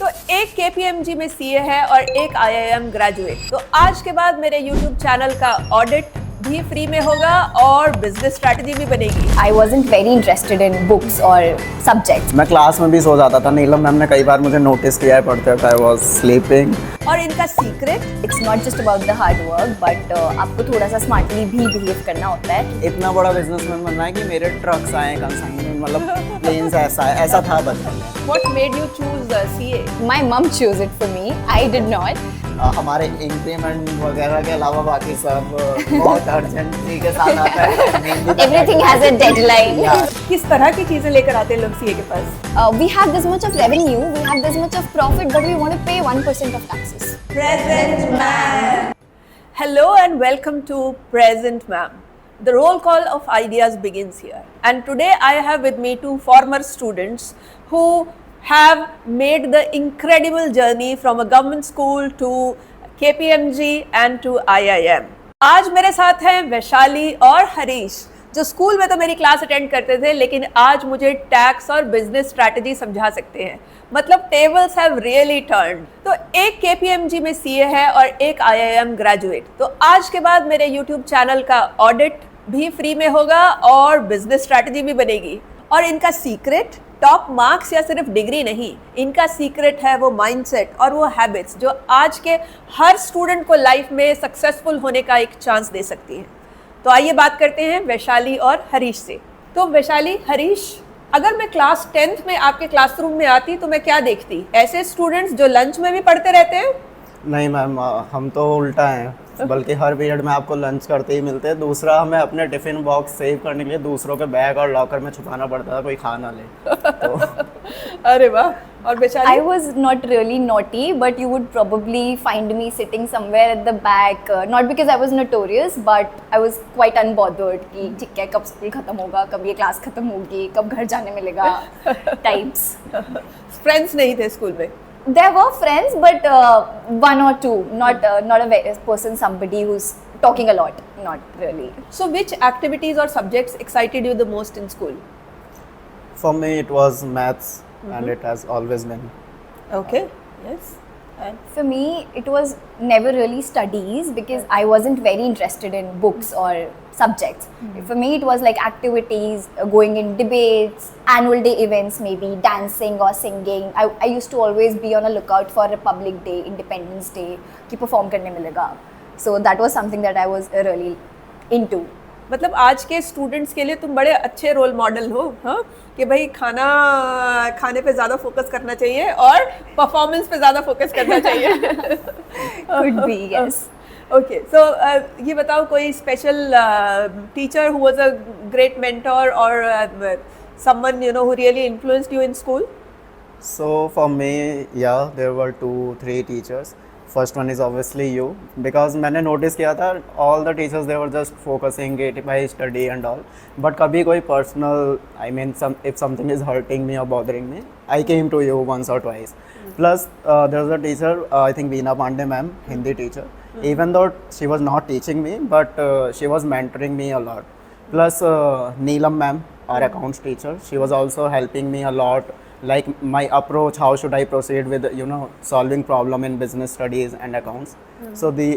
तो एक KPMG में सीए है और एक IIM ग्रेजुएट। तो आज के बाद मेरे YouTube चैनल का ऑडिट भी फ्री में होगा और बिजनेस स्ट्रैटेजी भी बनेगी। I wasn't very interested in books or subjects. मैं क्लास में भी सो जाता था। नीलम मैम ने कई बार मुझे नोटिस किया है पढ़ते वक्त। I was sleeping. और इनका secret, It's not just about the hard work, but आपको थोड़ा सा smartly भी behave करना होता है. इतना बड़ा बिजनेसमैन बनना है कि मेरे ट्रक्स आए कंसाइनमेंट, मतलब प्लेन्स ऐसा था बचपन में। What made you choose CA? My mom chose it for me. I did not. हमारे इंक्रीमेंट वगैरह के अलावा बाकी सब बहुत अर्जेंटली के साथ आता है। Everything has a deadline. किस तरह की चीजें लेकर आते हैं लोग CA के पास? We have this much of revenue, we have this much of profit, but we want to pay 1% of taxes. Present Ma'am. Hello and welcome to Present Ma'am. The roll call of ideas begins here. And today I have with me two former students who have made the incredible journey from a government school to KPMG and to IIM. आज मेरे साथ हैं वैशाली और हरीश, जो school में तो मेरी class attend करते थे लेकिन आज मुझे टैक्स और बिजनेस स्ट्रैटेजी समझा सकते हैं। मतलब टेबल्स हैव रियली टर्न्ड। तो एक KPMG में सीए है और एक IIM ग्रेजुएट। तो आज के बाद मेरे YouTube चैनल का ऑडिट भी फ्री में होगा और बिजनेस स्ट्रैटेजी भी बनेगी। और इनका सीक्रेट टॉप मार्क्स या सिर्फ डिग्री नहीं, इनका सीक्रेट है वो माइंडसेट और वो हैबिट्स जो आज के हर स्टूडेंट को लाइफ में सक्सेसफुल होने का एक चांस दे सकती है। तो आइए बात करते हैं वैशाली और हरीश से। तो वैशाली, हरीश, अगर मैं क्लास 10th में आपके क्लासरूम में आती तो मैं क्या देखती? ऐसे स्टूडेंट्स जो लंच में भी पढ़ते रहते हैं? नहीं मैम, हम तो उल्टा हैं, बल्कि हर पीरियड में आपको लंच करते ही मिलते हैं। दूसरा, हमें अपने टिफिन बॉक्स सेव करने के लिए दूसरों के बैग और लॉकर में छुपाना पड़ता था, कोई खा ना ले। तो अरे वाह। और Vaishali? I was not really naughty, but you would probably find me sitting somewhere at the back. Not because I was notorious, but I was quite unbothered कि ठीक है, कब स्कूल खत्म होगा, कब ये क्लास खत्म होगी, कब घर जाने मिलेगा, types. फ्रेंड्स नहीं थे स्कूल में? There were friends, but one or two, not a person, somebody who's talking a lot, not really. So which activities or subjects excited you the most in school? for me it was maths, and it has always been. Okay, yes. And For me, it was never really studies because I wasn't very interested in books or subjects. For me, it was like activities, going in debates, annual day events, maybe dancing or singing. I used to always be on a lookout for Republic Day, Independence Day, कि perform करने मिलेगा. So that was something that I was really into. मतलब आज के students के लिए तुम बड़े अच्छे रोल मॉडल हो, हाँ, कि भाई खाने पे ज़्यादा फोकस करना चाहिए और परफॉर्मेंस पे ज़्यादा फोकस करना चाहिए। Could be, yes. ओके, सो ये बताओ, कोई special teacher who was a great mentor और someone who really influenced you in school? So for me, yeah, there were 2-3 teachers. First one is obviously you, because मैंने notice किया था all the teachers they were just focusing it by study and all, but कभी कोई personal, I mean if something is hurting me or bothering me, I came to you once or twice. Plus there was a teacher, I think Veena Pandey ma'am, Hindi teacher. Even though she was not teaching me, but she was mentoring me a lot. Plus Neelam ma'am, our accounts teacher, she was also helping me a lot. Like my approach, how should I proceed with solving problem in business studies and accounts. So the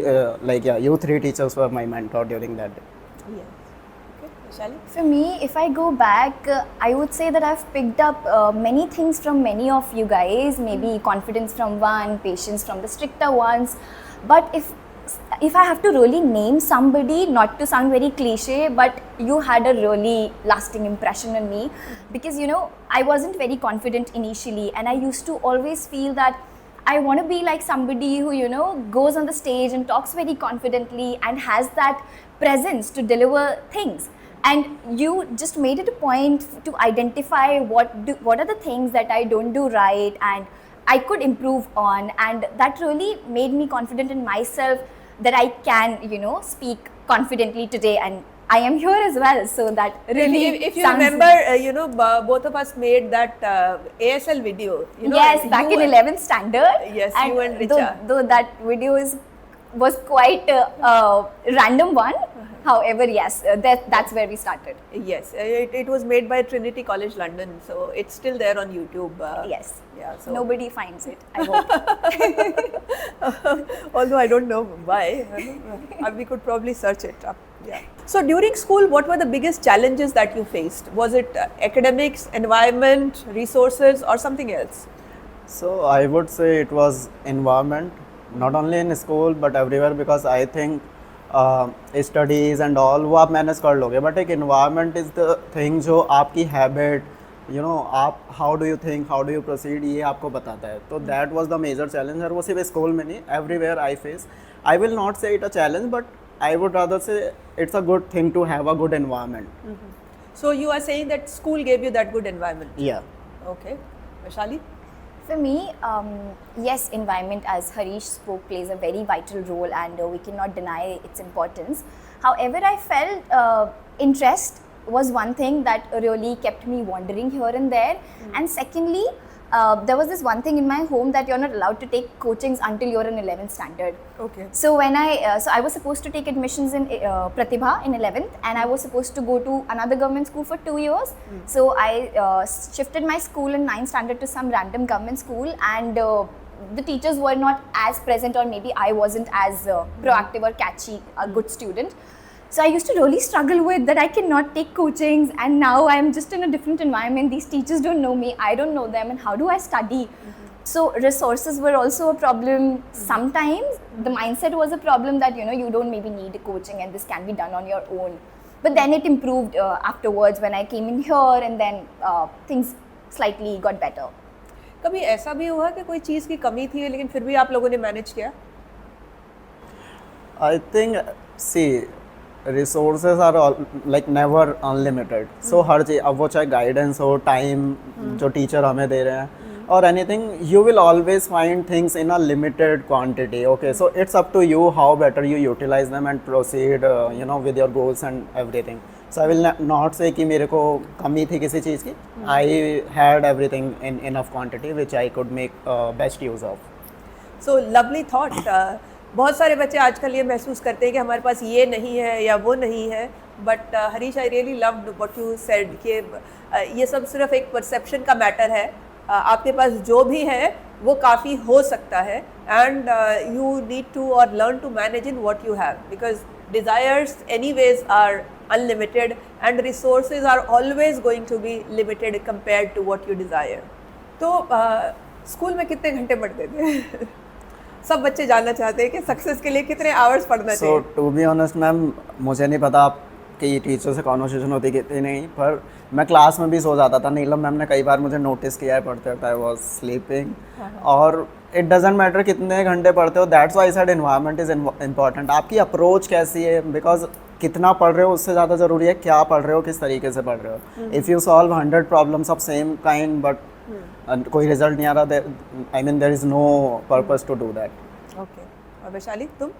you three teachers were my mentor during that day. Yes. Okay, Vishali? For me, if I go back, I would say that I've picked up many things from many of you guys. Maybe confidence from one, patience from the stricter ones. But if I have to really name somebody, not to sound very cliche, but you had a really lasting impression on me, because I wasn't very confident initially, and I used to always feel that I want to be like somebody who goes on the stage and talks very confidently and has that presence to deliver things. And you just made it a point to identify what are the things that I don't do right and I could improve on, and that really made me confident in myself that I can speak confidently today, and I am here as well. So that really if you sounds- remember, both of us made that ASL video. Yes, back in 11th standard. Yes, you and Richa. Though that video was quite a random one, However, yes, that's where we started. Yes, it was made by Trinity College London, so it's still there on YouTube. Yes. Yeah. So Nobody finds it, I hope. although I don't know why, we could probably search it up. Yeah. So during school, what were the biggest challenges that you faced? Was it academics, environment, resources, or something else? So I would say it was environment, not only in school but everywhere, because I think studies and all वो आप manage कर लोगे, but एक environment is the thing जो आपकी habit, you know, आप how do you think, how do you proceed, ये आपको बताता है. तो that was the major challenge, और वो सिर्फ स्कूल में नहीं, everywhere I face. I will not say it a challenge, but I would rather say it's a good thing to have a good environment. So you are saying that school gave you that good environment. Yeah. Okay. Vaishali? For me, yes, environment, as Harish spoke, plays a very vital role, and we cannot deny its importance. However, I felt interest was one thing that really kept me wandering here and there. And secondly, there was this one thing in my home that you're not allowed to take coachings until you're in 11th standard. Okay. So when I was supposed to take admissions in Pratibha in 11th, and I was supposed to go to another government school for 2 years. So I shifted my school in 9th standard to some random government school, and the teachers were not as present, or maybe I wasn't as proactive or catchy, a good student. So I used to really struggle with that I cannot take coachings, and now I'm just in a different environment. These teachers don't know me, I don't know them, and how do I study? So resources were also a problem. Sometimes the mindset was a problem that, you know, you don't maybe need a coaching and this can be done on your own. But then it improved afterwards when I came in here, and then things slightly got better. कभी ऐसा भी हुआ कि कोई चीज़ की कमी थी लेकिन फिर भी आप लोगों ने मैनेज किया? I think, see, resources are all, like never unlimited. So हर चीज, अब वो चाहे guidance हो, time जो teacher हमें दे रहे हैं, or anything, you will always find things in a limited quantity. Okay, so it's up to you how better you utilize them and proceed, you know, with your goals and everything. So I will not say कि मेरे को कमी थी किसी चीज़ की. I had everything in enough quantity which I could make best use of. So lovely thought. बहुत सारे बच्चे आजकल ये महसूस करते हैं कि हमारे पास ये नहीं है या वो नहीं है, but Harish, I really loved what you said कि ये सब सिर्फ एक परसेप्शन का मैटर है. आपके पास जो भी है वो काफ़ी हो सकता है, एंड यू नीड टू और learn to manage in what you have, because desires anyways are unlimited and resources are always going to be limited compared to what you desire. तो स्कूल में कितने घंटे पढ़ते थे? सब बच्चे जानना चाहते हैं कि सक्सेस के लिए कितने आवर्स पढ़ना चाहिए. So to be honest ma'am, मुझे नहीं पता आपकी टीचर से कॉन्वर्सेशन होती कितनी नहीं, पर मैं क्लास में भी सो जाता था. नीलम मैम ने कई बार मुझे नोटिस किया है पढ़ते वक्त, आई वाज स्लीपिंग. और इट डजेंट मैटर कितने घंटे पढ़ते हो, that's why I said environment is important. आपकी अप्रोच कैसी है, बिकॉज कितना पढ़ रहे हो उससे ज़्यादा ज़रूरी है क्या पढ़ रहे हो, किस तरीके से पढ़ रहे हो. If you solve 100 problems of same kind but कोई रिजल्ट नहीं आ रहा, I mean there is no purpose to do that. Okay. और वैशाली, तुम?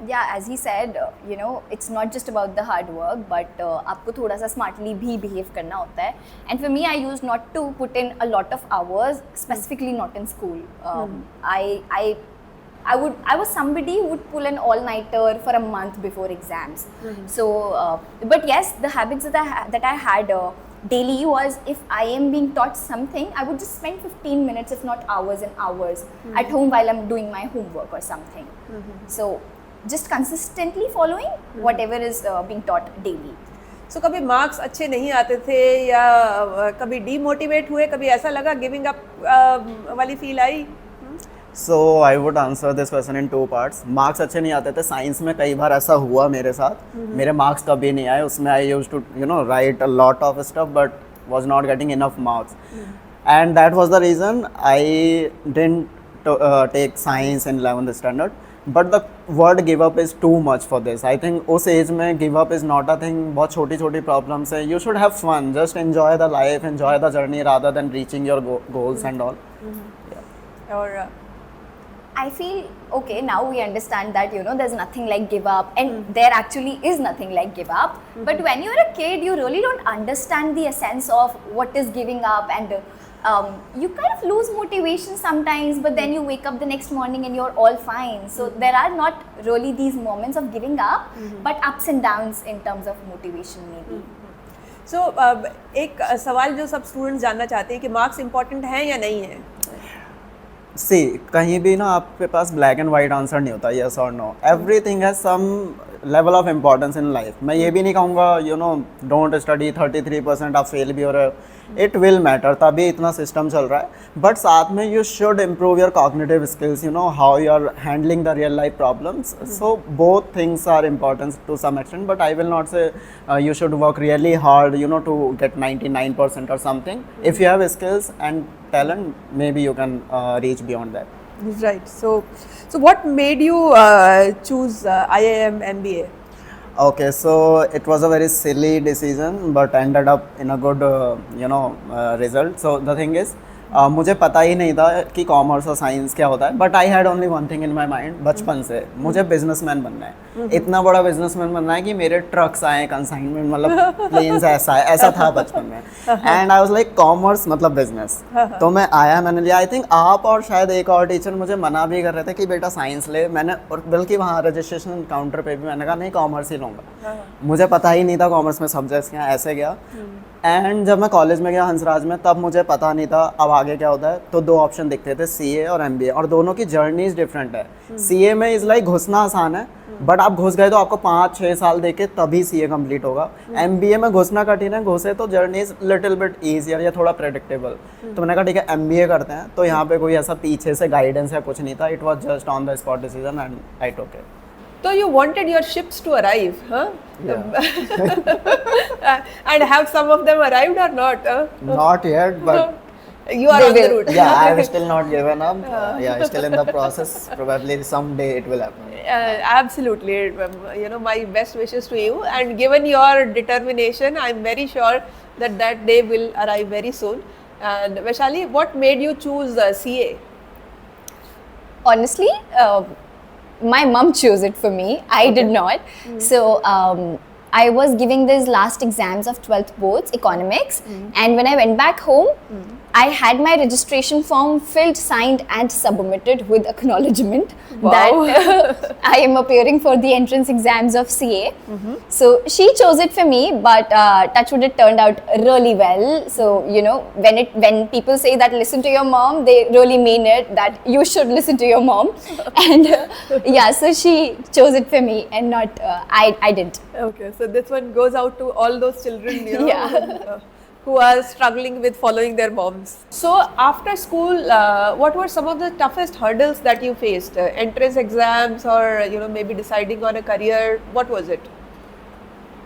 Yeah, as he said, you know, it's not just about the hard work, but आपको थोड़ा सा smartly भी behave करना होता है. And for me, I used not to put in a lot of hours, specifically not in school. I was somebody who would pull an all-nighter for a month before exams. So, but yes, the habits that I had daily was, if I am being taught something, I would just spend 15 minutes, if not hours and hours, at home while I'm doing my homework or something. So, just consistently following whatever is being taught daily. So कभी marks अच्छे नहीं आते थे या कभी demotivate हुए, कभी ऐसा लगा गिविंग अप वाली feel I? So I would answer this question in 2 parts. Marks अच्छे नहीं आते थे. साइंस में कई बार ऐसा हुआ मेरे साथ, मेरे मार्क्स कभी नहीं आए. उसमें I used to, you know, write a lot of stuff but was not getting enough marks, and that was the reason I didn't take science in 11th standard. But the word give up is too much for this. I think उस age में give up is not a thing. बहुत छोटी छोटी problems है. You should have fun, just enjoy the life, enjoy the journey rather than reaching your goals and all. और I feel, okay, now we understand that, you know, there's nothing like give up, and there actually is nothing like give up. But when you're a kid, you really don't understand the essence of what is giving up, and you kind of lose motivation sometimes, but then you wake up the next morning and you're all fine. So there are not really these moments of giving up, but ups and downs in terms of motivation maybe. So एक सवाल जो सब students जानना चाहते हैं कि marks important हैं या नहीं है? सी कहीं भी ना आपके पास ब्लैक एंड वाइट आंसर नहीं होता, यस और no. Everything has some level of importance in life. मैं ये भी नहीं कहूँगा यू नो डोंट स्टडी 33% आप फेल भी हो रहे हो, इट विल मैटर, तभी इतना सिस्टम चल रहा है. बट साथ में you should improve your cognitive skills, you know how you are handling the real life problems. So both things are important to some extent, but I will not say you should work really hard, you know, to get 99% or something. If you have skills and talent, maybe you can reach beyond that. Right. So what made you choose IIM MBA? Okay, so it was a very silly decision, but ended up in a good, result. So the thing is, मुझे पता ही नहीं था कि commerce और science क्या होता है, but I had only one thing in my mind. बचपन से मुझे बिजनेसमैन बनना है, इतना बड़ा बिजनेसमैन बनना है कि मेरे ट्रक्स आए कंसाइनमेंट, मतलब प्लेन्स, ऐसा था बचपन में. And I was like commerce मतलब बिजनेस. तो मैं आया, मैंने लिया. आई थिंक आप और शायद एक और टीचर मुझे मना भी कर रहे थे कि बेटा साइंस ले. मैंने, और बल्कि वहाँ रजिस्ट्रेशन काउंटर पे भी मैंने कहा नहीं कॉमर्स ही लूँगा. मुझे पता ही नहीं था कॉमर्स में सब्जेक्ट्स क्या, ऐसे गया. एंड जब मैं कॉलेज में गया हंसराज में, तब मुझे पता नहीं था अब आगे क्या होता है. तो दो ऑप्शन दिखते थे, CA और MBA, और दोनों की जर्नीज डिफरेंट है. CA में इज़ लाइक घुसना आसान है, बट आप घुस गए तो आपको 5-6 साल देके तभी CA कंप्लीट होगा. MBA में घुसना कठिन है, घुसे तो journey is little bit easier या थोड़ा प्रेडिक्टेबल. तो मैंने कहा ठीक है MBA करते हैं. तो यहाँ पे कोई ऐसा पीछे से गाइडेंस या कुछ नहीं था, it was just on the spot decision and I took it. So you wanted your ships to arrive, huh? Yeah. And have some of them arrived or not? Not yet, but You are on the route. yeah, I've still not given up. Yeah, still in the process. Probably someday it will happen. Absolutely. My best wishes to you. And given your determination, I'm very sure that that day will arrive very soon. And Vaishali, what made you choose CA? Honestly, my mom chose it for me. I did not. So I was giving these last exams of 12th boards, economics, and when I went back home, I had my registration form filled, signed and submitted with acknowledgement that I am appearing for the entrance exams of CA. So she chose it for me, but touch wood, it turned out really well. So when people say that listen to your mom, they really mean it, that you should listen to your mom. And so she chose it for me and not I didn't. Okay, so this one goes out to all those children, Yeah. who are struggling with following their moms. So after school, what were some of the toughest hurdles that you faced? Entrance exams, or maybe deciding on a career? What was it?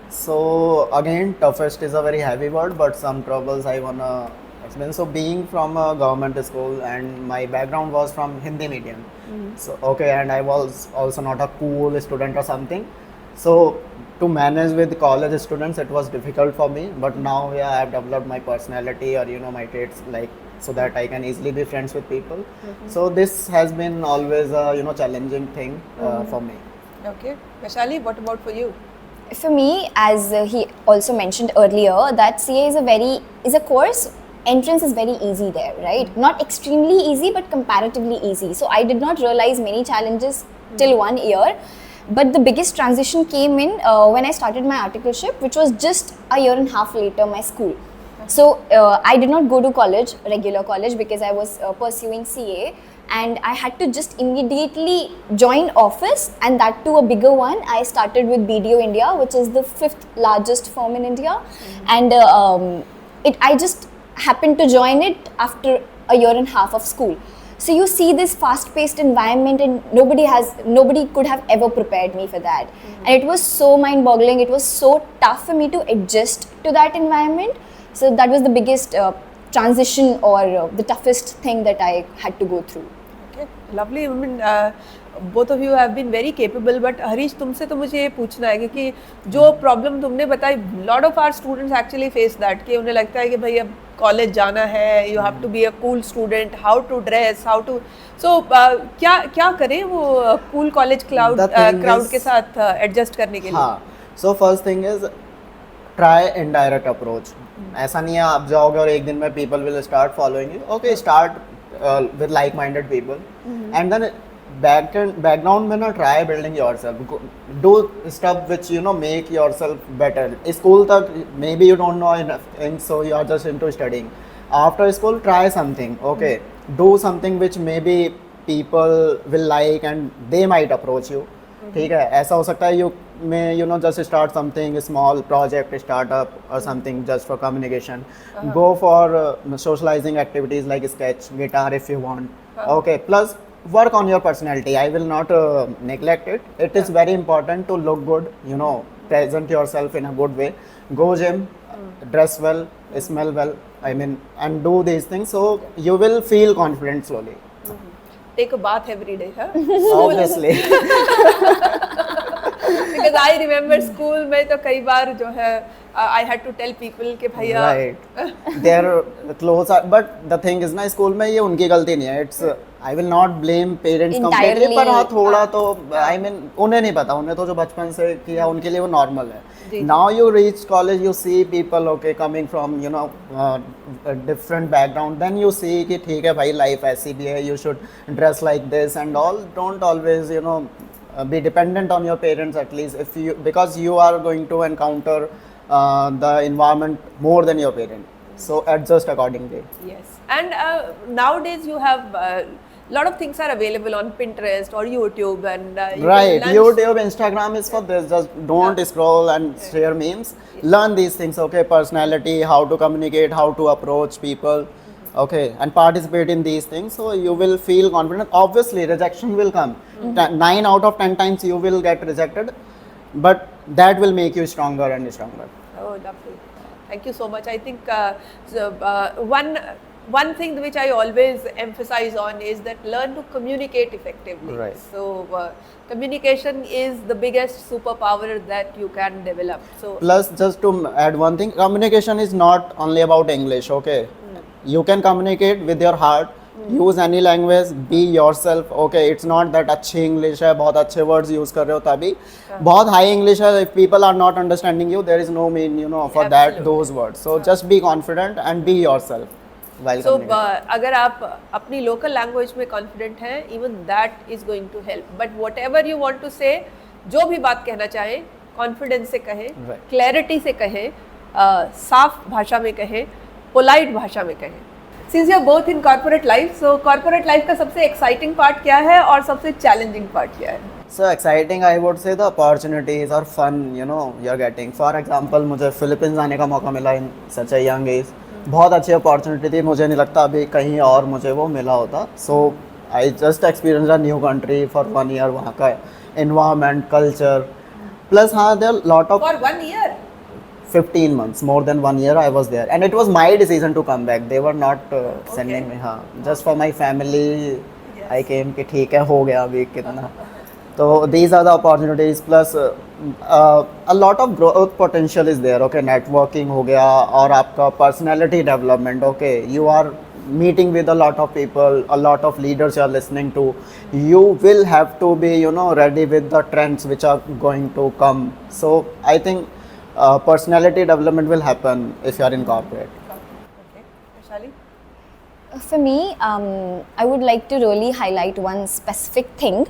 So again, toughest is a very heavy word, but some troubles I wanna explain. So being from a government school and my background was from Hindi medium. So and I was also not a cool student or something. So to manage with college students, it was difficult for me. But now I have developed my personality or my traits, like so that I can easily be friends with people. So this has been always a challenging thing for me. Okay, Vaishali, what about for you? For me, as he also mentioned earlier, that CA is a course. Entrance is very easy there, right? Not extremely easy, but comparatively easy. So I did not realize many challenges till 1 year. But the biggest transition came in when I started my articleship, which was just a year and a half later, my school. So I did not go to college, regular college, because I was pursuing CA, and I had to just immediately join office, and that too a bigger one. I started with BDO India, which is the 5th largest firm in India, and I just happened to join it after a year and a half of school. So you see this fast-paced environment, and nobody could have ever prepared me for that. And it was so mind-boggling. It was so tough for me to adjust to that environment. So that was the biggest transition or the toughest thing that I had to go through. Okay, lovely. I mean, both of you have been very capable, but Harish तुमसे तो मुझे ये पूछना है कि जो problem तुमने बताई, lot of our students actually face that, कि उन्हें लगता है कि भाई अब कॉलेज जाना है, you have to be a cool student, how to dress, how to, so क्या करें वो cool college crowd के साथ adjust करने के लिए? हाँ, so first thing is try indirect approach. ऐसा नहीं है आप जाओगे और एक दिन में people will start following you. Okay, start with like-minded people, and then background में ना try building yourself. Do stuff which you know make yourself better. School तक maybe you don't know enough things, so you are just into studying. After school, try something. Okay, do something which maybe people will like and they might approach you. ठीक है, ऐसा हो सकता है you know just start something small project startup or something just for communication. Go for socializing activities like sketch, guitar if you want. Okay, plus work on your personality. I will not neglect it. It is very important to look good, you know, present yourself in a good way. Go gym, dress well, smell well, I mean, and do these things, so you will feel confident slowly. Take a bath every day, huh? Obviously. Because I remember school में तो कई बार जो है I had to tell people कि भैया Right. Their clothes are, but the thing is ना school में ये उनकी गलती नहीं है. It's I will not blame parents completely, Entirely. पर हाँ थोड़ा तो I mean उन्हें नहीं पता, उन्हें तो जो बचपन से किया उनके लिए वो normal है. जी. Now you reach college, you see people okay coming from you know a different background. Then you see कि ठीक है भाई life ऐसी भी है. You should dress like this and all. Don't always you know be dependent on your parents at least if you, because you are going to encounter the environment more than your parents, so adjust accordingly. Yes, and nowadays you have lot of things are available on Pinterest or YouTube, and you Right, can learn YouTube, Instagram is for this. Just don't scroll and share memes. Learn these things. Okay, personality, how to communicate, how to approach people. Okay, and participate in these things, so you will feel confident. Obviously rejection will come. 9 out of 10 times you will get rejected, but that will make you stronger and stronger. Oh, lovely. Thank you so much. I think one thing which I always emphasize on is that learn to communicate effectively. Right. So communication is the biggest superpower that you can develop. So Plus, just to add one thing, communication is not only about English. Okay, you can communicate with your heart. Use any language, be yourself. Okay, it's not that अच्छी English है, बहुत अच्छे words use कर रहे हो तभी, बहुत high English है. If people are not understanding you, there is no mean you know for that Absolutely. those words. So just be confident and be yourself while So, communicating. अगर आप अपनी local language में confident हैं, even that is going to help. But whatever you want to say, जो भी बात कहना चाहें, confidence से कहें, Right. clarity से कहें, साफ भाषा में कहें, polite भाषा में कहें. Since you are both in corporate life, so corporate life का सबसे exciting part क्या है और सबसे challenging part क्या है? So exciting, I would say the opportunities or fun, you know, you're getting. For example, मुझे फिलीपींस आने का मौका मिला in such a young age. बहुत अच्छी अपॉर्चुनिटी थी, मुझे नहीं लगता अभी कहीं और मुझे वो मिला होता. So I just experienced a new country for 1 year. वहाँ का environment, culture. Plus हाँ, there are lot of For 1 year. 15 months, more than 1 year I was there, and it was my decision to come back. They were not sending me. हाँ, just for my family. Yes. I came कि ठीक है हो गया अभी कितना. So these are the opportunities. Plus a lot of growth potential is there. Okay, networking हो गया और आपका personality development. Okay, you are meeting with a lot of people, a lot of leaders you are listening to. You will have to be you know ready with the trends which are going to come. So I think personality development will happen if you are in corporate. Okay, Vaishali? For me, I would like to really highlight one specific thing.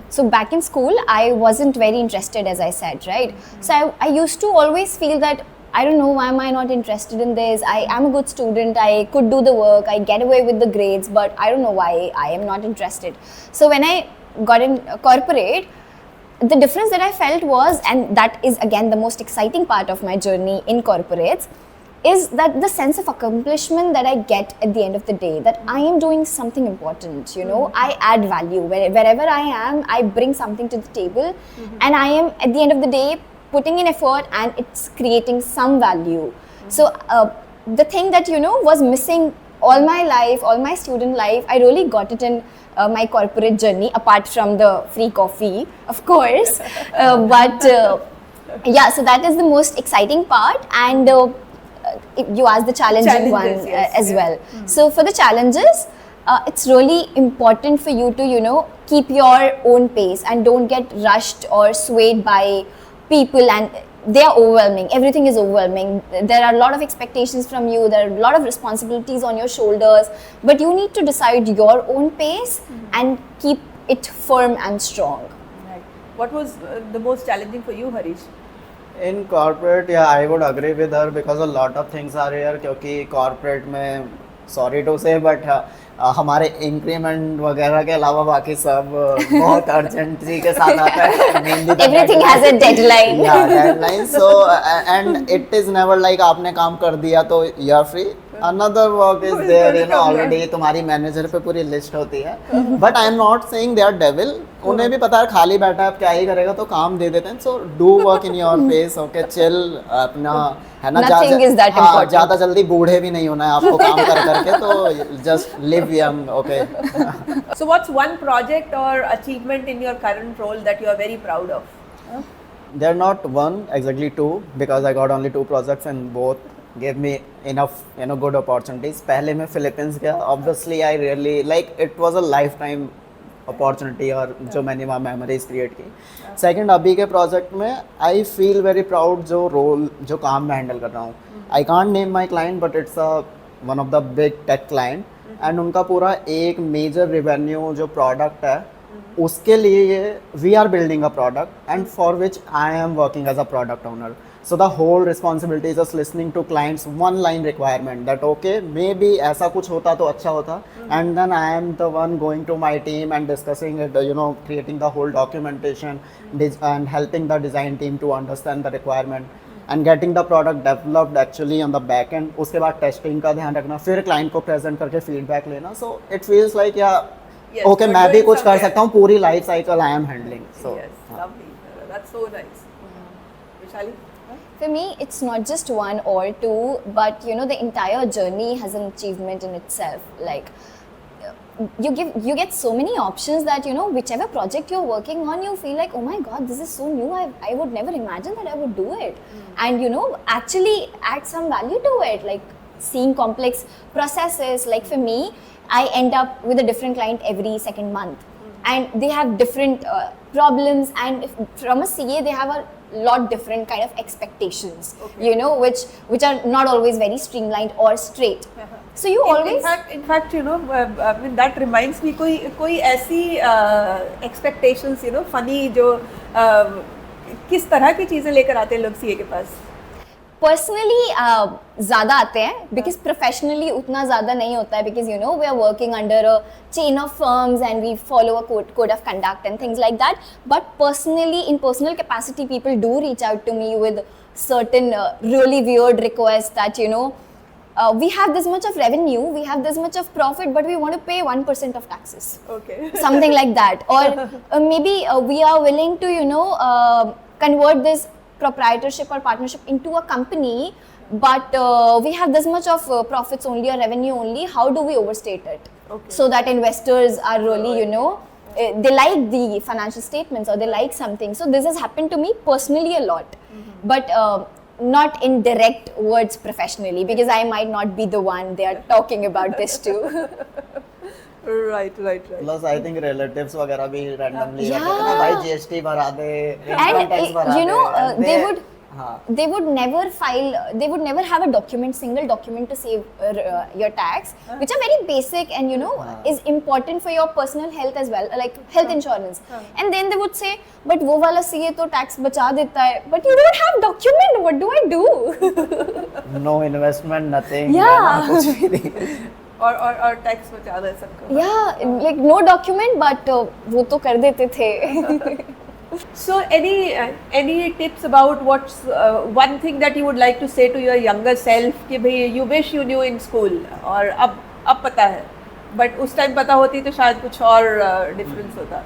So back in school, I wasn't very interested, as I said, right? So I used to always feel that, I don't know, why am I not interested in this? I am a good student, I could do the work, I get away with the grades, but I don't know why I am not interested. So when I got in corporate, the difference that I felt was, and that is again the most exciting part of my journey in corporates, is that the sense of accomplishment that I get at the end of the day, that I am doing something important, you know, I add value. Wherever I am, I bring something to the table, and I am at the end of the day putting in effort and it's creating some value. So the thing that, you know, was missing all my life, all my student life, I really got it in my corporate journey, apart from the free coffee, of course. Yeah, so that is the most exciting part. And you asked the challenging one Yes, as yeah. well. So for the challenges, it's really important for you to, you know, keep your own pace and don't get rushed or swayed by people. And they are overwhelming. Everything is overwhelming. There are a lot of expectations from you. There are a lot of responsibilities on your shoulders. But you need to decide your own pace and keep it firm and strong. Right. What was the most challenging for you, Harish? In corporate, yeah, I would agree with her because a lot of things are here. क्योंकि corporate में, sorry to say, but हमारे increment वगैरह के अलावा बाकी सब बहुत urgency के साथ आता है. Mainly the Everything has a deadline. Yeah, deadline. So and it is never like आपने काम कर दिया तो you are free. Another work is there, you know, already तुम्हारी मैनेजर पे पूरी लिस्ट होती है. But I am not saying they are devil. उन्हें भी पता है खाली बैठा है, अब क्या ही करेगा, तो काम दे देते हैं. So do work in your pace, okay, chill, अपना है ना. Nothing is that important. ज़्यादा जल्दी बूढ़े भी नहीं होना है आपको काम कर करके, तो just live young, okay. So what's one project or achievement in your current role that you are very proud of? They're not one, exactly two, because I got only two projects and both gave me enough, you know, good opportunities. पहले मैं Philippines गया, obviously I really like, it was a lifetime opportunity और जो मैंने वहाँ memories create की. Second, अभी के project में I feel very proud जो role, जो काम मैं handle कर रहा हूँ. I can't name my client, but it's one of the big tech client and उनका पूरा एक major revenue जो product है, उसके लिए ये we are building a product and for which I am working as a product owner. So the whole responsibility is just listening to clients one line requirement that okay maybe ऐसा कुछ होता तो अच्छा होता, and then I am the one going to my team and discussing it, you know, creating the whole documentation and helping the design team to understand the requirement and getting the product developed actually on the back end. उसके बाद testing का ध्यान रखना, फिर client को present करके feedback लेना. So it feels like yeah, Yes, okay you're मैं भी doing कुछ कर something. सकता हूँ, पूरी life cycle I am handling. So Yes, lovely. That's so nice. Vishali? For me, it's not just one or two, but you know, the entire journey has an achievement in itself. Like you get so many options that, you know, whichever project you're working on, you feel like, oh my god, this is so new. I would never imagine that I would do it, and you know, actually add some value to it, like seeing complex processes. Like for me, I end up with a different client every second month, and they have different problems, and from a CA they have a lot different kind of expectations, you know, which are not always very streamlined or straight. So you always in fact, you know, I mean, that reminds me, कोई ऐसी expectations, you know, funny जो किस तरह की चीजें लेकर आते हैं लोग सीए के पास? personally ज़्यादा आते हैं, because professionally उतना ज़्यादा नहीं होता है, because you know we are working under a chain of firms and we follow a code of conduct and things like that. But personally, in personal capacity, people do reach out to me with certain really weird requests that, you know, we have this much of revenue, we have this much of profit, but we want to pay 1% of taxes. Okay. Something like that. Or maybe we are willing to, you know, convert this proprietorship or partnership into a company, but we have this much of profits only or revenue only. How do we overstate it? Okay. So that investors are really, you know, they like the financial statements or they like something. So this has happened to me personally a lot, but not in direct words professionally, because I might not be the one they are talking about this to. Right. Plus I think relatives वगैरह भी randomly Yeah. कहते हैं ना, भाई GST भरा दे, income tax भरा And you know, they, and they would हाँ. they would never file, they would never have a document, single document to save your tax, which are very basic and, you know, is important for your personal health as well, like health insurance. And then they would say, but वो वाला CA तो tax बचा देता है, but you don't have document, what do I do? No investment, nothing. Yeah. कुछ भी नहीं. और टैक्स बचा दे सबको. Yeah, like no document, but वो तो कर देते थे. So any tips about what's one thing that you would like to say to your younger self कि भाई you wish you knew in school, और अब पता है, but उस टाइम पता होती तो शायद कुछ और डिफरेंस होता.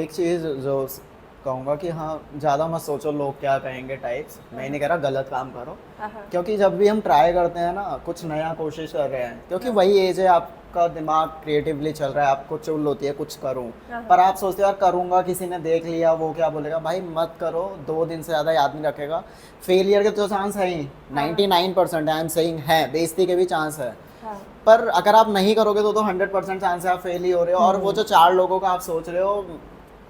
एक चीज़ जो कहूँगा कि हाँ, ज़्यादा मत सोचो लोग क्या कहेंगे टाइप्स. मैं नहीं कह रहा गलत काम करो, क्योंकि जब भी हम ट्राई करते हैं ना, कुछ नया कोशिश कर रहे हैं, क्योंकि वही एज है, आपका दिमाग क्रिएटिवली चल रहा है, आपको चुल होती है कुछ करूँ, पर आप सोचते हो यार करूँगा, किसी ने देख लिया वो क्या बोलेगा. भाई मत करो, 2 दिन से ज़्यादा याद नहीं रखेगा. फेलियर के तो चांस है ही 99%, आई एम सेइंग है, बेइज्जती के भी चांस है, पर अगर आप नहीं करोगे तो 100% चांस है आप फेल ही हो रहे हो. और वो जो 4 लोगों का आप सोच रहे हो,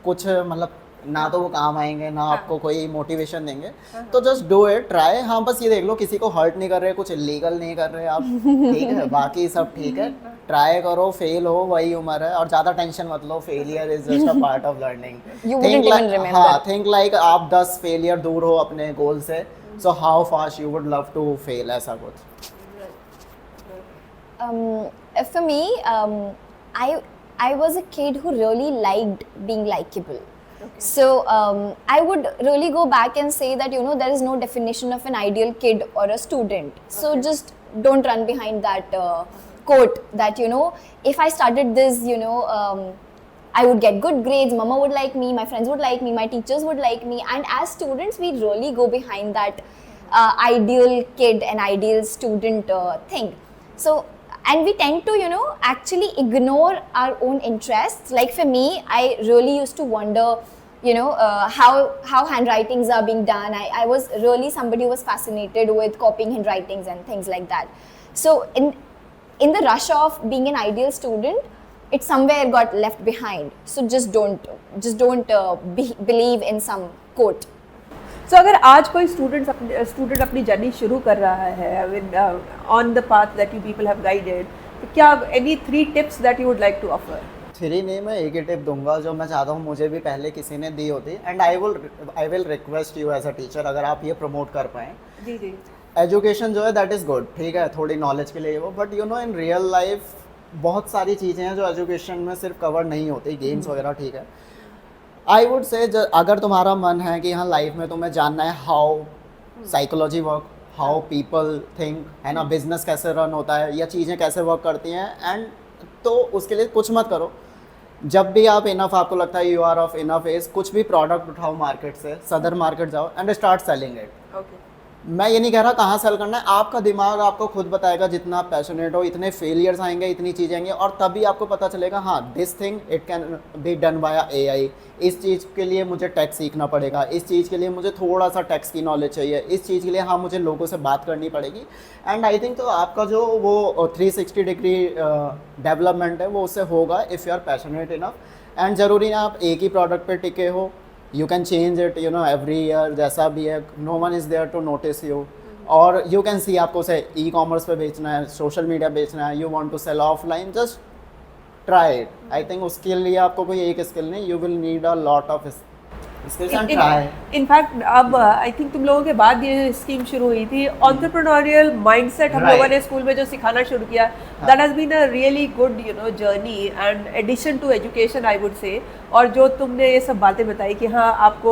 कुछ मतलब ना तो वो काम आएंगे, ना आपको कोई मोटिवेशन देंगे। तो जस्ट डू इट, ट्राई। हाँ बस ये देख लो किसी को हर्ट नहीं कर रहे, कुछ इलीगल नहीं कर रहे आप, ठीक है, बाकी सब ठीक है। ट्राई करो, फेल हो वही उम्र है, और ज़्यादा टेंशन मत लो, failure is just a part of learning. You wouldn't even remember. हाँ, थिंक लाइक आप 10 फेलियर दूर हो अपने गोल से, so how fast you would love to fail, ऐसा कुछ। For me, I was a kid who really liked being likable. So I would really go back and say that, you know, there is no definition of an ideal kid or a student. So just don't run behind that quote that, you know, if I started this, you know, I would get good grades, mama would like me, my friends would like me, my teachers would like me. And as students, we really go behind that ideal kid and ideal student thing. So, and we tend to, you know, actually ignore our own interests. Like for me, I really used to wonder, you know, how handwritings are being done. I was really somebody who was fascinated with copying handwritings and things like that. So in the rush of being an ideal student, it somewhere got left behind. So just don't believe in some quote. So अगर आज कोई student अपनी journey शुरू कर रहा है on the path that you people have guided, तो क्या any 3 tips that you would like to offer? 3 नहीं, मैं एक ही टिप दूंगा जो मैं चाहता हूँ मुझे भी पहले किसी ने दी होती, and I will request you as a teacher, अगर आप ये प्रमोट कर पाएँ। जी जी। एजुकेशन जो है दैट इज़ गुड, ठीक है, थोड़ी नॉलेज के लिए वो, but you know in real life बहुत सारी चीज़ें हैं जो एजुकेशन में सिर्फ कवर नहीं होती, गेम्स वगैरह, ठीक है। आई वुड से अगर तुम्हारा मन है कि हाँ लाइफ में तुम्हें जानना है how psychology work, how people think, है ना, बिजनेस कैसे रन होता है या चीज़ें कैसे वर्क करती हैं, एंड तो उसके लिए कुछ मत करो। जब भी आप इनफ, आपको लगता है you are of enough age, कुछ भी प्रोडक्ट उठाओ मार्केट से, सदर मार्केट जाओ and start selling it. Okay. मैं ये नहीं कह रहा कहाँ सेल करना है, आपका दिमाग आपको खुद बताएगा, जितना आप पैशनेट हो, इतने फेलियर्स आएंगे, इतनी चीज़ें आएंगी, और तभी आपको पता चलेगा हाँ this thing it can be done by AI, इस चीज़ के लिए मुझे टेक सीखना पड़ेगा, इस चीज़ के लिए मुझे थोड़ा सा टेक्स की नॉलेज चाहिए, इस चीज़ के लिए हाँ मुझे लोगों से बात करनी पड़ेगी। एंड आई थिंक तो आपका जो वो 360 डिग्री डेवलपमेंट है वो उससे होगा if you are passionate enough. And ज़रूरी ना आप एक ही प्रोडक्ट पे टिके हो, you can change it, you know, every year, जैसा भी है, no one is there to notice you. और यू कैन सी आपको से ई-कॉमर्स पे बेचना है, सोशल मीडिया बेचना है, you want to sell offline, just try it. I think उसके लिए आपको कोई एक स्किल नहीं, you will need a lot of skills and try. In fact अब आई थिंक तुम लोगों के बाद ये स्कीम शुरू हुई थी, एंटरप्रेन्योरियल माइंडसेट हम लोगों ने स्कूल में जो सिखाना शुरू किया, that has been a really good, you know, journey and addition to education I would say. और जो तुमने ये सब बातें बताई कि हाँ आपको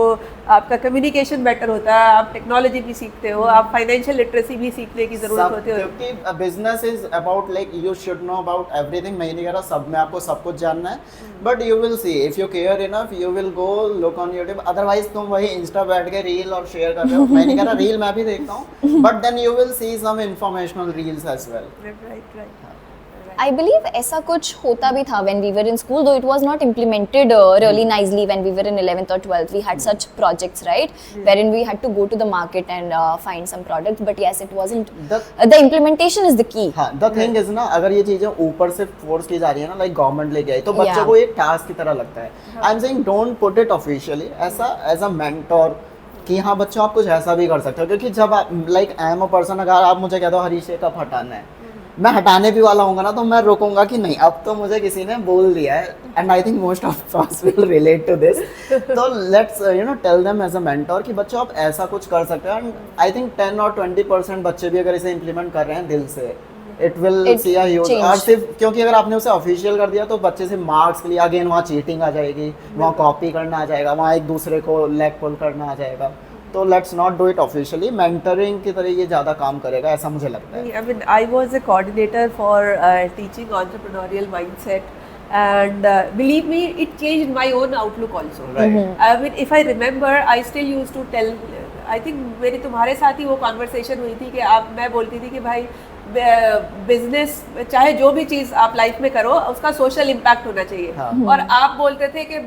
आपका कम्युनिकेशन बेटर होता है, आप टेक्नोलॉजी भी सीखते हो, आप फाइनेंशियल लिटरेसी भी सीखने की ज़रूरत होती है, क्योंकि business is about like you should know about everything. मैं नहीं कह रहा सब में आपको सब कुछ जानना है, but you will see if you care enough you will go look on YouTube. Otherwise तुम वही इंस्टा बैठ के रील और शेयर कर रहे हो। मैं नहीं कह रहा, रील मैं भी देखता हूँ, but then you will see some informational reels as well. Right right. I believe ऐसा कुछ होता भी था when we were in school, though it was not implemented really nicely when we were in 11th or 12th. We had such projects, right, wherein we had to go to the market and find some products. But yes, it wasn't. The implementation is the key. हाँ, the thing is ना, अगर ये चीजें ऊपर से force की जा रही है ना, लाइक गवर्नमेंट लेके आई, तो बच्चों Yeah. को एक टास्क की तरह लगता है। I am saying don't put it officially, ऐसा एज अ मेंटोर कि हाँ बच्चों आप कुछ ऐसा भी कर सकते हो। क्योंकि जब आप like I am a person, अगर आप मुझे कह दो हरीश ये कब हटाना है, मैं हटाने भी वाला हूँ ना, तो मैं रुकूंगा कि नहीं, अब तो मुझे किसी ने बोल दिया है। And I think most of us will relate to this. तो let's you know tell them as a mentor कि बच्चों आप ऐसा कुछ कर सकते हो। एंड आई थिंक 10 और 20% बच्चे भी अगर इसे इम्प्लीमेंट कर रहे हैं दिल से, it will see a huge. और सिर्फ क्योंकि अगर आपने उसे ऑफिशियल कर दिया तो बच्चे से मार्क्स के लिए अगेन वहाँ चीटिंग आ जाएगी, वहाँ कॉपी करना आ जाएगा, वहाँ एक दूसरे को लेग पुल करना आ जाएगा। तो let's not do it officially, mentoring की तरह ये ज़्यादा काम करेगा, ऐसा मुझे लगता है। I mean, I was a coordinator for teaching entrepreneurial mindset, and believe me, it changed my own outlook also. Right. I mean, if I remember, I still used to tell. I think मेरी तुम्हारे साथ ही वो conversation हुई थी कि मैं बोलती थी कि भाई बिजनेस चाहे जो भी चीज़ आप लाइफ में करो उसका सोशल इम्पैक्ट होना चाहिए। हाँ। और आप बोलते थे कि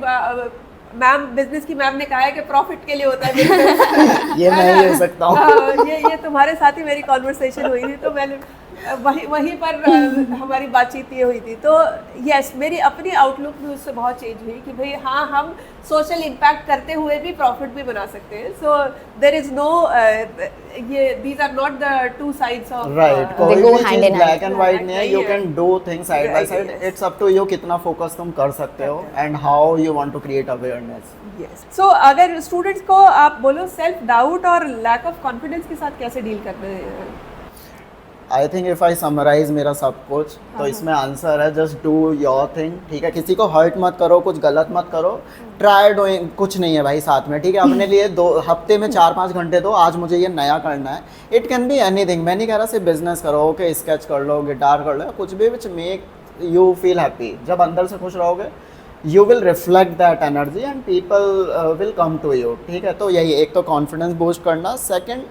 मैम, बिजनेस की मैम ने कहा है कि प्रॉफिट के लिए होता है business। ये मैं ही हो सकता हूँ। ये तुम्हारे साथ ही मेरी कॉन्वर्सेशन हुई थी, तो मैंने वहीं पर हमारी बातचीत ये हुई थी। तो यस, मेरी अपनी आउटलुक भी उससे बहुत चेंज हुई कि भाई हाँ, हम सोशल इम्पैक्ट करते हुए भी प्रॉफिट भी बना सकते हैं। सो देयर इज नो, ये these are not the two sides of right, कोई They go भी hand चीज in black hand. And white नहीं है, you Yeah. Can do things side by Right, side, yes. It's up to you कितना focus तुम कर सकते हो and how you want to create awareness. Yes. So अगर स्टूडेंट्स को आप बोलो सेल्फ डाउट और लैक ऑफ कॉन्फिडेंस के साथ कैसे डील करना है? I think if I summarise मेरा सब कुछ तो इसमें आंसर है जस्ट डू योर थिंग, ठीक है, किसी को हर्ट मत करो, कुछ गलत मत करो, ट्राई डूइंग, कुछ नहीं है भाई साथ में, ठीक है, अपने लिए 2 हफ्ते में 4-5 घंटे दो, आज मुझे ये नया करना है, इट कैन बी एनीथिंग, मैं नहीं कह रहा सिर्फ बिजनेस करो, ओके स्केच कर लो, गिटार कर लो, कुछ भी which make you feel happy, जब अंदर से खुश रहोगे you will reflect that energy and people will come to you, ठीक है, तो यही एक तो कॉन्फिडेंस बूस्ट करना, second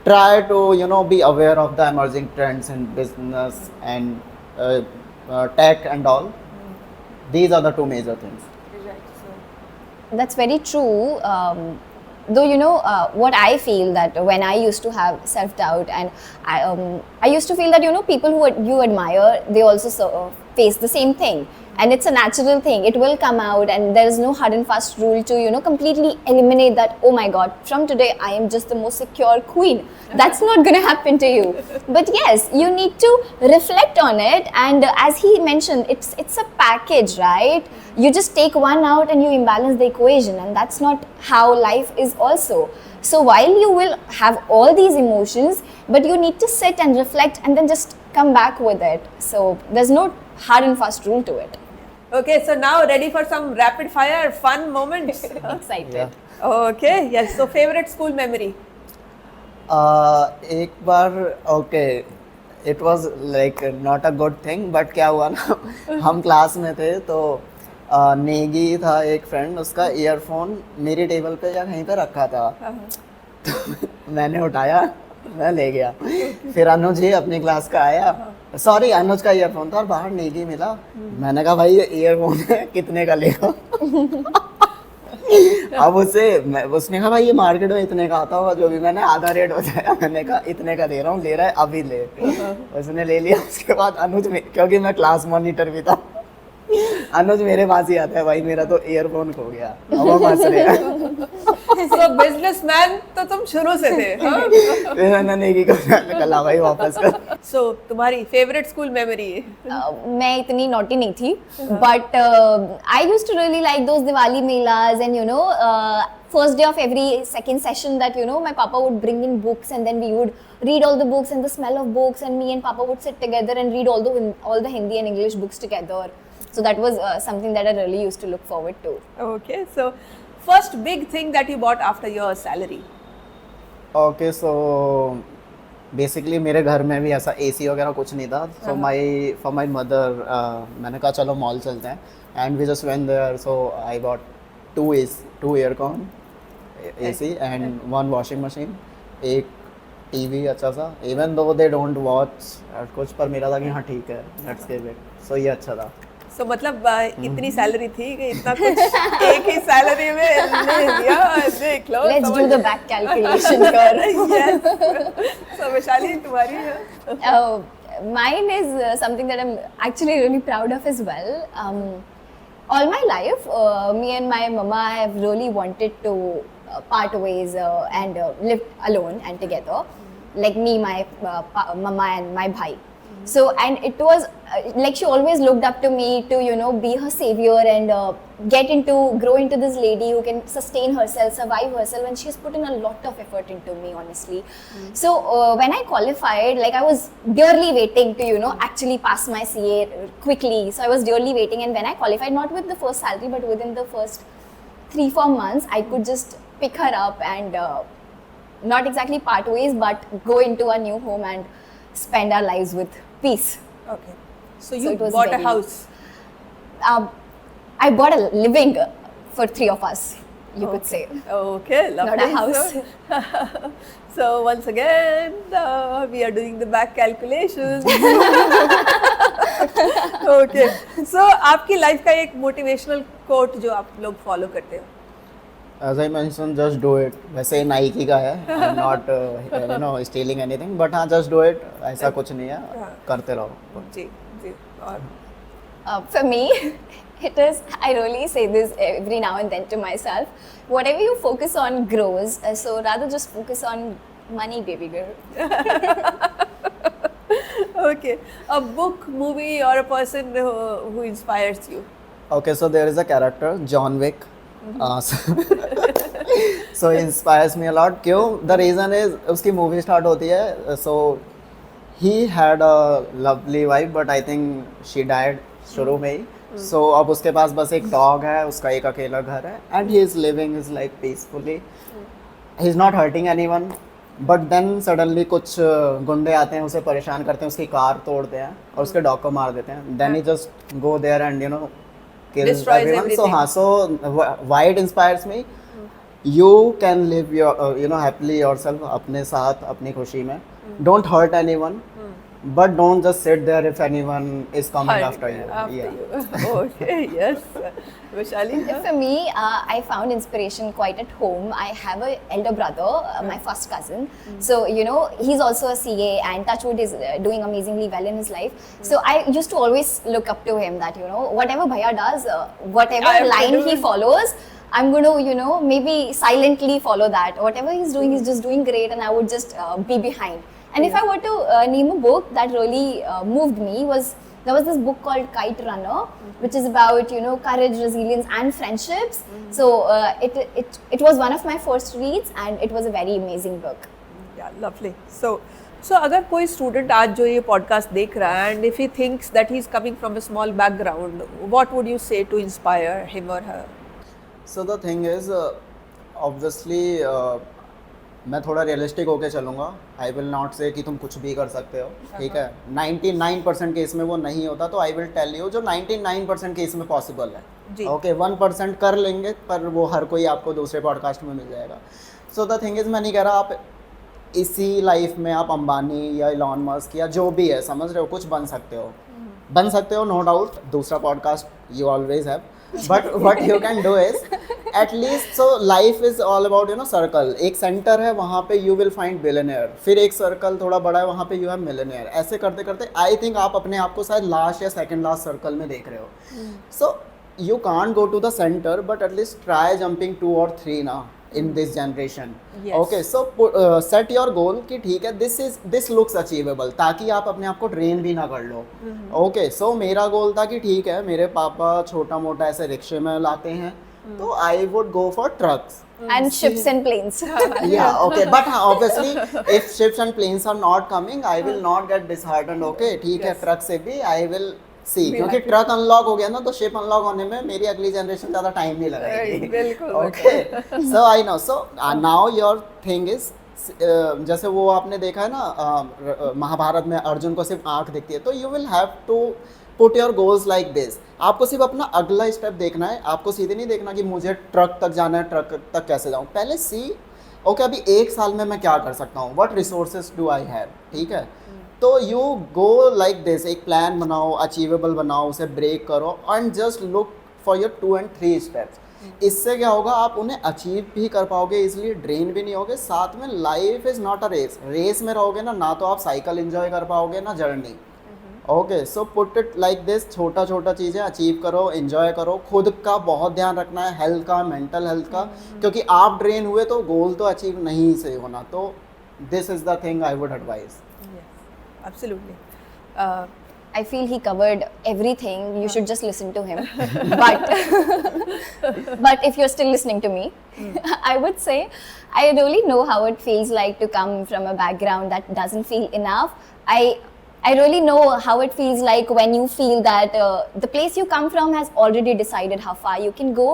try to be aware of the emerging trends in business and tech and all. These are the 2 major things. That's very true. Though what I feel that when I used to have self-doubt and I used to feel that people who you admire, they also face the same thing, and it's a natural thing. It will come out, and there is no hard and fast rule to completely eliminate that. Oh my God, from today I am just the most secure queen. That's not going to happen to you. But yes, you need to reflect on it, and as he mentioned, it's a package, right? You just take one out and you imbalance the equation, and that's not how life is also. So while you will have all these emotions, but you need to sit and reflect and then just come back with it. So there's no hard and fast rule to it. Okay, so now ready for some rapid fire fun moments? Excited. Yeah. Okay, yes. So favorite school memory? एक बार okay, it was like not a good thing, but क्या हुआ ना, हम class में थे तो नेगी था एक फ्रेंड, उसका ईयरफोन मेरी टेबल पे या कहीं पे रखा था, तो मैंने उठाया, मैं ले गया, फिर अनुज ही अपनी क्लास का आया, सॉरी अनुज का ईयरफोन था और बाहर नेगी मिला, मैंने कहा भाई ये ईयरफोन है, कितने का लेगा? अब उसने कहा भाई ये मार्केट में इतने का आता होगा, जो भी, मैंने आधा रेट बताया, मैंने कहा इतने का दे रहा हूँ, ले रहा है अभी ले, उसने ले लिया। उसके बाद अनुज क्योंकि मैं क्लास मॉनिटर भी था, अनुज मेरे पास ही आता है, भाई मेरा तो ईयरफोन खो गया, अब हम हंस रहे हैं। So businessman तो तुम शुरू से थे, हाँ? फिर मैंने नेगी को कहा भाई वापस कर। So तुम्हारी favorite school memory? मैं इतनी नॉटी नहीं थी, but I used to really like those Diwali melas, and first day of every second session that my papa would bring in books, and then we would read all the books, and the smell of books, and me and papa would sit together and read all the Hindi and English books together. So that was something that I really used to look forward to. Okay, so first big thing that you bought after your salary? Okay, so basically मेरे घर में भी ऐसा AC वगैरह कुछ नहीं था, so for my mother मैंने कहा चलो मॉल चलते हैं, and we just went there, so I bought 2 aircon AC and 1 washing machine, एक टीवी अच्छा सा, even though they don't watch कुछ, पर मेरा था कि हाँ ठीक है, लेट्स गिव इट, सो ये अच्छा था। So मतलब इतनी सैलरी थी कि इतना कुछ एक ही सैलरी में ले लिया, देख लो। Let's do the back calculation here. Yes. So Vaishali तुम्हारी है? Mine is something that I'm actually really proud of as well. All my life, me and my mama have really wanted to part ways and live alone and together. Like me, my mama and my bhai. So, and it was like she always looked up to me to be her savior and grow into this lady who can sustain herself, survive herself, and she has put in a lot of effort into me, honestly. So when I qualified, like I was dearly waiting to actually pass my CA quickly. So I was dearly waiting, and when I qualified, not with the first salary but within the first 3-4 months, I could just pick her up and not exactly part ways, but go into a new home and spend our lives with peace. Okay. So you it was bought a very- house. I bought a living for 3 of us, you could say. Okay, lovely. Not a house. So once again, we are doing the back calculations. Okay. So आपकी life का एक motivational quote जो आप लोग follow करते हो? As I mentioned, just do it. वैसे Nike का है, I'm not stealing anything, but हाँ just do it. ऐसा कुछ नहीं है, करते रहो. जी जी. और For me, it is, I really say this every now and then to myself, whatever you focus on grows, so rather just focus on money, baby girl. okay, a book, movie, or a person who inspires you. Okay, so there is a character, John Wick. So he inspires me a lot. क्यों? The reason is उसकी movie start होती है. So he had a lovely wife, but I think she died शुरू में ही. So अब उसके पास बस एक dog है, उसका एक अकेला घर है, and he is living his life peacefully. He is not hurting anyone. But then suddenly कुछ गुंडे आते हैं, उसे परेशान करते हैं, उसकी कार तोड़ते हैं और उसके डॉग को मार देते हैं. Then he just go there and kills Destroys everyone. everything. So हाँ, so why it inspires me? You can live your happily yourself अपने साथ अपनी खुशी में. Don't hurt anyone. But don't just sit there if anyone is coming after you. You. Okay, yes. Vaishali? For me, I found inspiration quite at home. I have an elder brother, my first cousin. So, he's also a CA and Touchwood is doing amazingly well in his life. So, I used to always look up to him that, whatever Bhaiya does, whatever line he follows, I'm going to, maybe silently follow that. Whatever he's doing, he's just doing great and I would just be behind. And if I were to name a book that really moved me, there was this book called Kite Runner, which is about courage, resilience, and friendships. So it was one of my first reads, and it was a very amazing book. Yeah, lovely. So अगर कोई student आज जो ये podcast देख रहा है, and if he thinks that he's coming from a small background, what would you say to inspire him or her? So the thing is, obviously. मैं थोड़ा रियलिस्टिक होके चलूँगा. आई विल नॉट से कि तुम कुछ भी कर सकते हो, ठीक है. 99% केस में वो नहीं होता, तो आई विल टेल यू जो 99% केस में पॉसिबल है. ओके, 1% कर लेंगे, पर वो हर कोई आपको दूसरे पॉडकास्ट में मिल जाएगा. सो द थिंग इज़, मैं नहीं कह रहा आप इसी लाइफ में आप अंबानी या इलॉन मस्क या जो भी है, समझ रहे हो, कुछ बन सकते हो, नो डाउट. दूसरा podcast you always have. But what you can do is, at least, so life is all about circle. एक सेंटर है, वहाँ पे you will find billionaire. फिर एक सर्कल थोड़ा बड़ा है, वहाँ पे you have millionaire. ऐसे करते करते I think आप अपने आप को शायद लास्ट या सेकंड लास्ट सर्कल में देख रहे हो. So you can't go to the center, but at least try jumping 2 or 3 now in this generation. Yes. Okay, so set your goal कि ठीक है, this looks achievable, ताकि आप अपने आप को ट्रेन भी ना कर लो. Okay, so मेरा गोल था कि ठीक है, मेरे पापा छोटा मोटा ऐसे रिक्शे में लाते हैं, तो I would go for trucks. And ships and planes. Yeah, okay, but obviously if ships and planes are not coming, I will not get disheartened. Okay, ठीक है, ट्रक से भी I will see, क्योंकि ट्रक अनलॉक हो गया ना, तो ship unlock होने में मेरी अगली जनरेशन ज़्यादा टाइम नहीं लगाएगी. बिल्कुल. Okay, so I know. So now your thing is, जैसे वो आपने देखा है ना, महाभारत में अर्जुन को सिर्फ आँख दिखती है, तो you will have to put your goals like this. आपको सिर्फ अपना अगला स्टेप देखना है. आपको सीधे नहीं देखना कि मुझे ट्रक तक जाना है, ट्रक तक कैसे जाऊँ. पहले सी, ओके, अभी 1 साल में मैं क्या कर सकता हूँ, what resources do I have, ठीक है. तो यू गो लाइक दिस, एक प्लान बनाओ, अचीवेबल बनाओ, उसे ब्रेक करो, and just look for your 2 and 3 steps. इससे क्या होगा, आप उन्हें अचीव भी कर पाओगे, इसलिए ड्रेन भी नहीं होगे. साथ में life is not a race में रहोगे ना तो आप साइकिल एंजॉय कर पाओगे ना journey. Okay, so put it like this, छोटा छोटा चीज़ें अचीव करो, एंजॉय करो. खुद का बहुत ध्यान रखना है, हेल्थ का, मेंटल हेल्थ का, क्योंकि आप ड्रेन हुए तो गोल तो अचीव नहीं से होना. तो this is the thing I would advise. Absolutely. I feel he covered everything. You should just listen to him. But if you're still listening to me, I would say I really know how it feels like to come from a background that doesn't feel enough. I really know how it feels like when you feel that the place you come from has already decided how far you can go.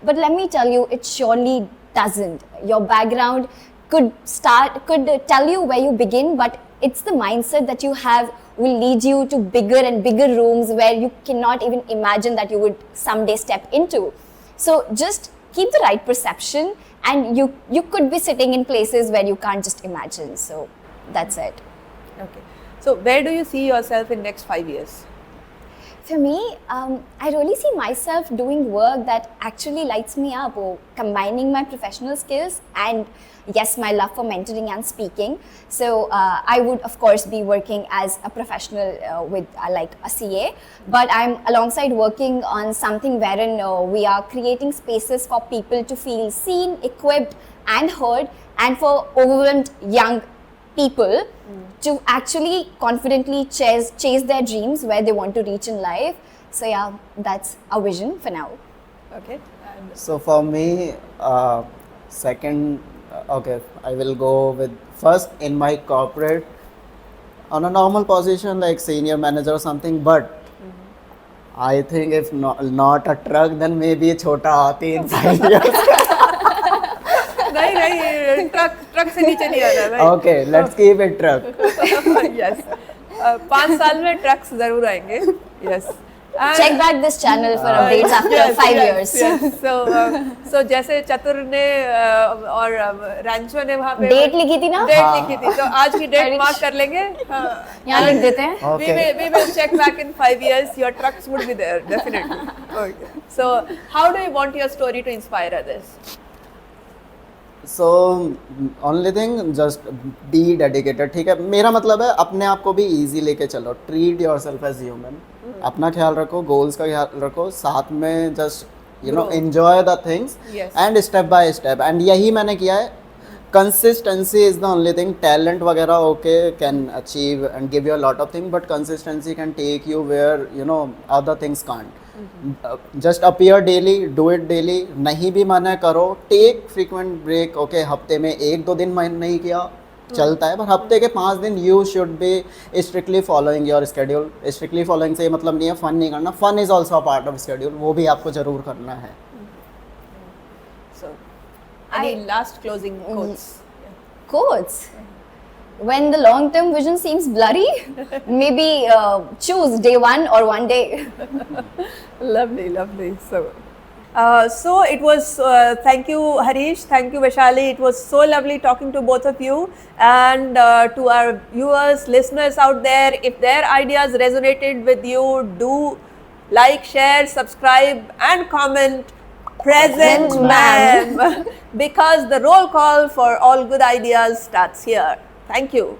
But let me tell you, it surely doesn't. Your background could tell you where you begin, but it's the mindset that you have will lead you to bigger and bigger rooms where you cannot even imagine that you would someday step into. So just keep the right perception and you could be sitting in places where you can't just imagine. So that's it. Okay. So where do you see yourself in next 5 years? For me, I really see myself doing work that actually lights me up, or combining my professional skills and yes, my love for mentoring and speaking. So I would of course be working as a professional with like a CA, but I'm alongside working on something wherein we are creating spaces for people to feel seen, equipped and heard, and for overwhelmed young people to actually confidently chase their dreams where they want to reach in life. So yeah, that's our vision for now. Okay. And So for me, second, okay, I will go with first in my corporate on a normal position like senior manager or something. But I think if not a truck, then maybe a chota aati in 5 years. नहीं truck से नीचे नहीं आना भाई. Okay, let's keep it truck. Yes. 5 साल में trucks जरूर आएंगे. Yes. Check back this channel for updates after 5 years. Yes. So जैसे चतुर ने और रैंचो ने वहाँ पे डेट लिखी थी ना? डेट लिखी थी, तो आज की डेट मार्क कर लेंगे. यहाँ लिख देते हैं. Okay. We will check back in 5 years. Your trucks would be there definitely. Okay. So how do you want your story to inspire others? So only thing, just be dedicated. ठीक है, मेरा मतलब है अपने आप को भी easy लेके चलो. Treat yourself as human. अपना ख्याल रखो, goals का ख्याल रखो, साथ में just you know Grow. enjoy the things. Yes. And step by step. And यही मैंने किया है. Consistency is the only thing. Talent वगैरह okay can achieve and give you a lot of things, but consistency can take you where you know other things can't. Just appear daily, do it daily. नहीं भी मन है करो. Take frequent break. Okay, हफ्ते में 1-2 दिन मन नहीं किया चलता है, पर हफ्ते के 5 दिन you should be strictly following your schedule. Strictly following से ये मतलब नहीं है फन नहीं करना. Fun is also a part of schedule. वो भी आपको जरूर करना है. So any last closing quotes? Quotes. When the long-term vision seems blurry, maybe choose day one or one day. Lovely. So it was, thank you Harish, thank you Vaishali. It was so lovely talking to both of you, and to our viewers, listeners out there, if their ideas resonated with you, do like, share, subscribe and comment present ma'am, because the roll call for all good ideas starts here. Thank you.